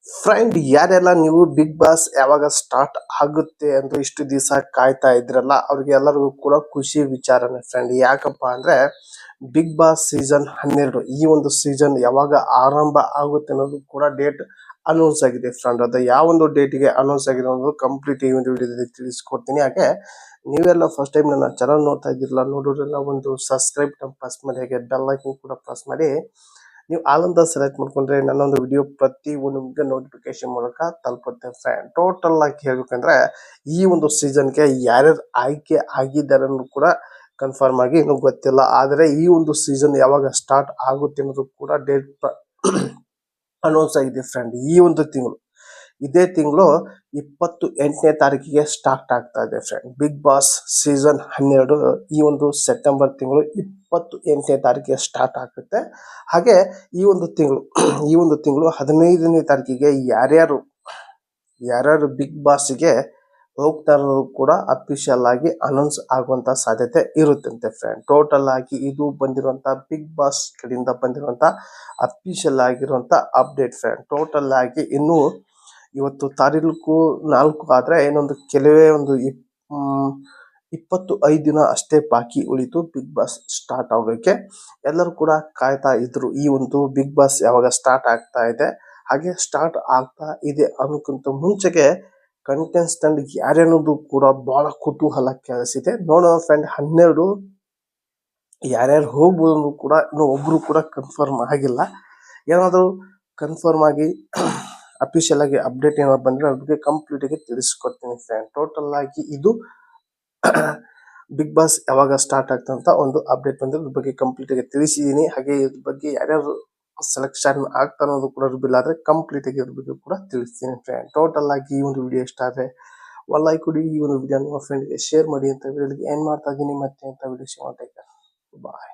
Friend ಯಾರೆಲ್ಲ ನೀವು big boss ಯಾವಾಗ ಸ್ಟಾರ್ಟ್ ಆಗುತ್ತೆ ಅಂತ ಇಷ್ಟು ದಿವಸ ಕಾಯ್ತಾ ಇದ್ರಲ್ಲ ಅವ್ರಿಗೆ ಎಲ್ಲರಿಗೂ ಕೂಡ ಖುಷಿ ವಿಚಾರನೆ ಫ್ರೆಂಡ್. ಯಾಕಪ್ಪ ಅಂದ್ರೆ ಬಿಗ್ ಬಾಸ್ ಸೀಸನ್ 12 ಈ ಒಂದು ಸೀಸನ್ ಯಾವಾಗ ಆರಂಭ ಆಗುತ್ತೆ ಅನ್ನೋದು ಕೂಡ ಡೇಟ್ ಅನೌನ್ಸ್ ಆಗಿದೆ ಫ್ರೆಂಡ್. ಅದು ಯಾವ ಒಂದು ಡೇಟಿಗೆ ಅನೌನ್ಸ್ ಆಗಿದೆ ಅನ್ನೋದು ಕಂಪ್ಲೀಟ್ ಈ ಒಂದು ವಿಡಿಯೋದಲ್ಲಿ ತಿಳಿಸ್ಕೊಡ್ತೀನಿ. ಹಾಗೆ ನೀವೆಲ್ಲ ಫಸ್ಟ್ ಟೈಮ್ ನನ್ನ ಚಾನಲ್ ನೋಡ್ತಾ ಇದ್ದಿರಲ್ಲ, ನೋಡೋರೆಲ್ಲ ಒಂದು ಸಬ್ಸ್ಕ್ರೈಬ್ ಪ್ರೆಸ್ ಮಾಡಿ, ಹಾಗೆ ಬೆಲ್ ಐಕನ್ ಕೂಡ ಪ್ರೆಸ್ ಮಾಡಿ. ನೀವು ಆಲ್ ಸೆಲೆಕ್ಟ್ ಮಾಡ್ಕೊಂಡ್ರೆ ನನ್ನೊಂದು ವಿಡಿಯೋ ಪ್ರತಿ ಒಂದು ನಿಮ್ಗೆ ನೋಟಿಫಿಕೇಶನ್ ಮೂಲಕ ತಲುಪುತ್ತೆ ಫ್ರೆಂಡ್. ಟೋಟಲ್ ಆಗಿ ಹೇಳ್ಬೇಕಂದ್ರೆ ಈ ಒಂದು ಸೀಸನ್ಗೆ ಯಾರ್ಯಾರು ಆಯ್ಕೆ ಆಗಿದ್ದಾರೆ ಅನ್ನೋದು ಕೂಡ ಕನ್ಫರ್ಮ್ ಆಗಿ ಇನ್ನೂ ಗೊತ್ತಿಲ್ಲ. ಆದರೆ ಈ ಒಂದು ಸೀಸನ್ ಯಾವಾಗ ಸ್ಟಾರ್ಟ್ ಆಗುತ್ತೆ ಅನ್ನೋದು ಕೂಡ ಡೇಟ್ ಅನೌನ್ಸ್ ಆಗಿದೆ ಫ್ರೆಂಡ್. ಈ ಒಂದು ತಿಂಗಳು, ಇದೇ ತಿಂಗಳು 28ನೇ ತಾರೀಕಿಗೆ ಸ್ಟಾರ್ಟ್ ಆಗ್ತಾ ಇದೆ ಫ್ರೆಂಡ್. ಬಿಗ್ ಬಾಸ್ ಸೀಸನ್ 12 ಈ ಒಂದು ಸೆಪ್ಟೆಂಬರ್ ತಿಂಗಳು 28ನೇ ತಾರೀಕಿಗೆ ಸ್ಟಾರ್ಟ್ ಆಗುತ್ತೆ. ಹಾಗೆ ಈ ಒಂದು ತಿಂಗಳು ಈ ಒಂದು ತಿಂಗಳು 15ನೇ ತಾರೀಕಿಗೆ ಯಾರ್ಯಾರು ಬಿಗ್ ಬಾಸ್ಗೆ ಹೋಗ್ತಾ ಇರೋದು ಕೂಡ ಅಫಿಷಿಯಲ್ ಆಗಿ ಅನೌನ್ಸ್ ಆಗುವಂತ ಸಾಧ್ಯತೆ ಇರುತ್ತಂತೆ ಫ್ರೆಂಡ್. ಟೋಟಲ್ ಆಗಿ ಇದು ಬಂದಿರುವಂತ ಬಿಗ್ ಬಾಸ್ ಕಡೆಯಿಂದ ಬಂದಿರುವಂತ ಅಫಿಷಿಯಲ್ ಆಗಿರುವಂತ ಅಪ್ಡೇಟ್ ಫ್ರೆಂಡ್. ಟೋಟಲ್ ಆಗಿ ಇನ್ನು ಇವತ್ತು ತಾರೀಕು 4 ಆದ್ರೆ ಇನ್ನೊಂದು ಕೆಲವೇ ಒಂದು 25 ದಿನ ಅಷ್ಟೇ ಬಾಕಿ ಉಳಿತು ಬಿಗ್ ಬಾಸ್ ಸ್ಟಾರ್ಟ್ ಆಗೋಕೆ. ಎಲ್ಲರೂ ಕೂಡ ಕಾಯ್ತಾ ಇದ್ರು ಈ ಒಂದು ಬಿಗ್ ಬಾಸ್ ಯಾವಾಗ ಸ್ಟಾರ್ಟ್ ಆಗ್ತಾ ಇದೆ, ಹಾಗೆ ಸ್ಟಾರ್ಟ್ ಆಗ್ತಾ ಇದೆ ಅನ್ನೋಕ್ಕಿಂತ ಮುಂಚೆಗೆ ಕಂಟೆಸ್ಟೆಂಟ್ ಯಾರ್ಯಾನೋದು ಕೂಡ ಬಹಳ ಕುತೂಹಲ ಕೆಳಿಸಿದೆ. ನೋಡೋಣ ಫ್ರೆಂಡ್. 12 ಯಾರ್ಯಾರು ಹೋಗ್ಬೋದು ಕೂಡ ಇನ್ನೂ ಒಬ್ರು ಕೂಡ ಕನ್ಫರ್ಮ್ ಆಗಿಲ್ಲ. ಏನಾದರೂ ಕನ್ಫರ್ಮ್ ಆಗಿ ಅಫಿಷಿಯಲ್ ಆಗಿ ಅಪ್ಡೇಟ್ ಏನಾದ್ರು ಬಂದ್ರೆ ಅದ್ರ ಬಗ್ಗೆ ಕಂಪ್ಲೀಟ್ ಆಗಿ ತಿಳಿಸ್ಕೊಡ್ತೀನಿ ಫ್ರೆಂಡ್. ಟೋಟಲ್ ಆಗಿ ಇದು ಬಿಗ್ ಬಾಸ್ ಯಾವಾಗ ಸ್ಟಾರ್ಟ್ ಆಗ್ತಂತ ಒಂದು ಅಪ್ಡೇಟ್ ಬಂದ್ರೆ ಅದ್ರ ಬಗ್ಗೆ ಕಂಪ್ಲೀಟ್ ಆಗಿ ತಿಳಿಸಿದೀನಿ. ಹಾಗೆ ಇದ್ರ ಬಗ್ಗೆ ಯಾರ್ಯಾರು ಸೆಲೆಕ್ಷನ್ ಆಗ್ತಾ ಅನ್ನೋದು ಕೂಡ ರಿವೀಲ್ ಆದ್ರೆ ಕಂಪ್ಲೀಟ್ ಆಗಿ ಇದ್ರ ಬಗ್ಗೆ ಕೂಡ ತಿಳಿಸ್ತೀನಿ ಫ್ರೆಂಡ್. ಟೋಟಲ್ ಆಗಿ ಈ ಒಂದು ವಿಡಿಯೋ ಇಷ್ಟ ಆದ್ರೆ ಒಂದು ಲೈಕ್ ಕೊಡಿ, ಈ ಒಂದು ವಿಡಿಯೋ ನಿಮ್ಮ ಫ್ರೆಂಡ್ಗೆ ಶೇರ್ ಮಾಡಿ ಅಂತ ವಿಡಿಯೋಗೆ ಏನ್ ಮಾಡ್ತಾ ಇದ್ದೀನಿ ಮತ್ತೆ ಅಂತ ವಿಡಿಯೋ ಬಾಯ್.